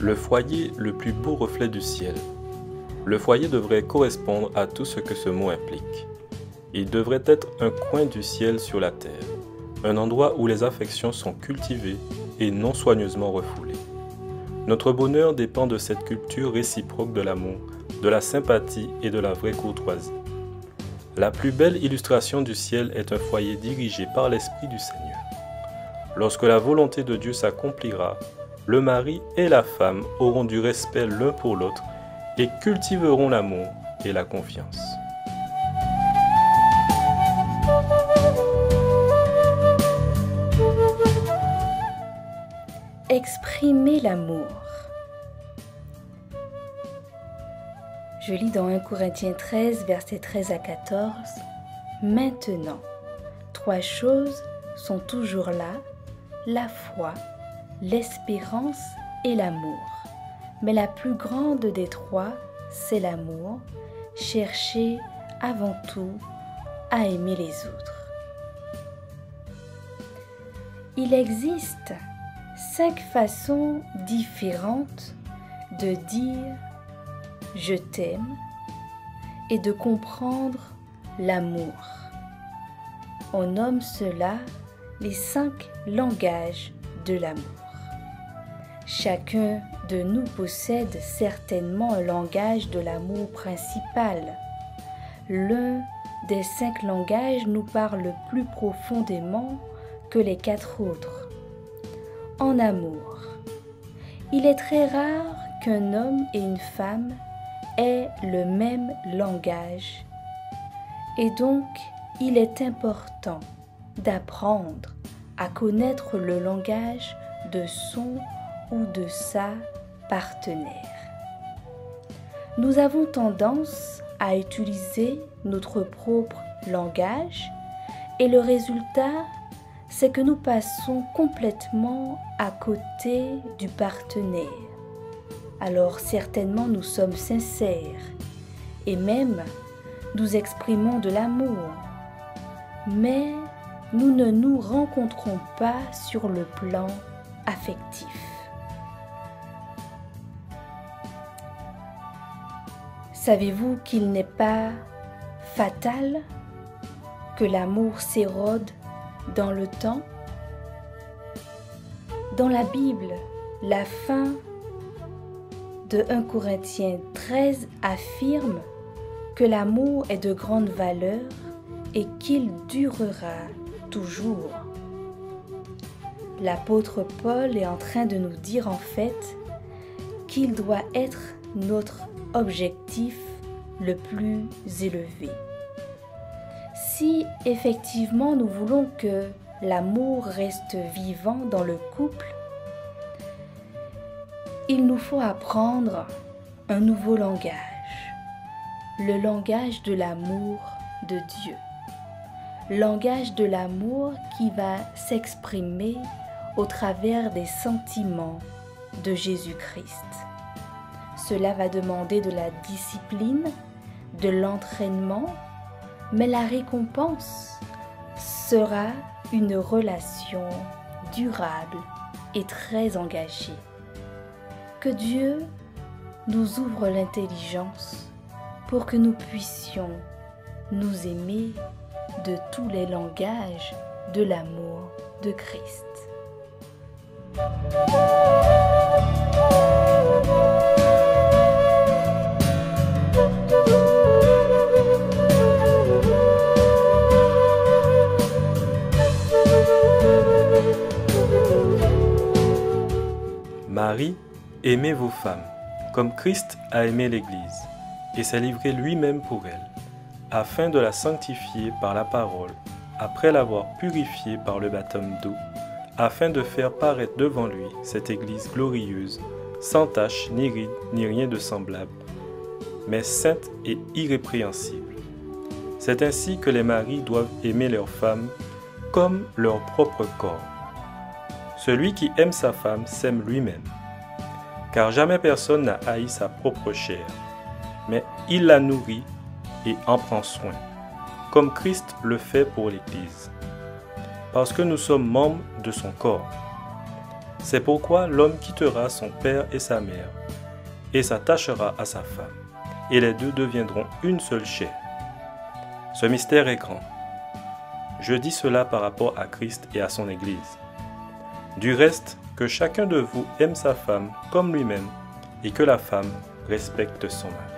Le foyer, le plus beau reflet du ciel. Le foyer devrait correspondre à tout ce que ce mot implique. Il devrait être un coin du ciel sur la terre, un endroit où les affections sont cultivées et non soigneusement refoulées. Notre bonheur dépend de cette culture réciproque de l'amour, de la sympathie et de la vraie courtoisie. La plus belle illustration du ciel est un foyer dirigé par l'Esprit du Seigneur. Lorsque la volonté de Dieu s'accomplira, le mari et la femme auront du respect l'un pour l'autre et cultiveront l'amour et la confiance. Exprimer l'amour. Je lis dans 1 Corinthiens 13, versets 13 à 14. Maintenant, 3 choses sont toujours là, la foi, l'espérance et l'amour. Mais la plus grande des 3, c'est l'amour. Cherchez avant tout à aimer les autres. Il existe 5 façons différentes de dire « je t'aime » et de comprendre l'amour. On nomme cela les 5 langages de l'amour. Chacun de nous possède certainement un langage de l'amour principal. L'un des 5 langages nous parle plus profondément que les 4 autres. En amour, il est très rare qu'un homme et une femme aient le même langage. Et donc, il est important d'apprendre à connaître le langage de son ou de sa partenaire. Nous avons tendance à utiliser notre propre langage et le résultat, c'est que nous passons complètement à côté du partenaire. Alors certainement nous sommes sincères et même nous exprimons de l'amour, mais nous ne nous rencontrons pas sur le plan affectif. Savez-vous qu'il n'est pas fatal que l'amour s'érode dans le temps? Dans la Bible, la fin de 1 Corinthiens 13 affirme que l'amour est de grande valeur et qu'il durera toujours. L'apôtre Paul est en train de nous dire en fait qu'il doit être notre objectif le plus élevé. Si effectivement nous voulons que l'amour reste vivant dans le couple, il nous faut apprendre un nouveau langage, le langage de l'amour de Dieu. Langage de l'amour qui va s'exprimer au travers des sentiments de Jésus-Christ. Cela va demander de la discipline, de l'entraînement, mais la récompense sera une relation durable et très engagée. Que Dieu nous ouvre l'intelligence pour que nous puissions nous aimer de tous les langages de l'amour de Christ. Marie, aimez vos femmes, comme Christ a aimé l'Église, et s'est livré lui-même pour elle, afin de la sanctifier par la parole, après l'avoir purifiée par le baptême d'eau, afin de faire paraître devant lui cette Église glorieuse, sans tache, ni ride, ni rien de semblable, mais sainte et irrépréhensible. C'est ainsi que les maris doivent aimer leurs femmes comme leur propre corps. Celui qui aime sa femme s'aime lui-même, car jamais personne n'a haï sa propre chair, mais il la nourrit et en prend soin, comme Christ le fait pour l'Église, parce que nous sommes membres de son corps. C'est pourquoi l'homme quittera son père et sa mère, et s'attachera à sa femme, et les deux deviendront une seule chair. Ce mystère est grand. Je dis cela par rapport à Christ et à son Église. Du reste, que chacun de vous aime sa femme comme lui-même, et que la femme respecte son mari.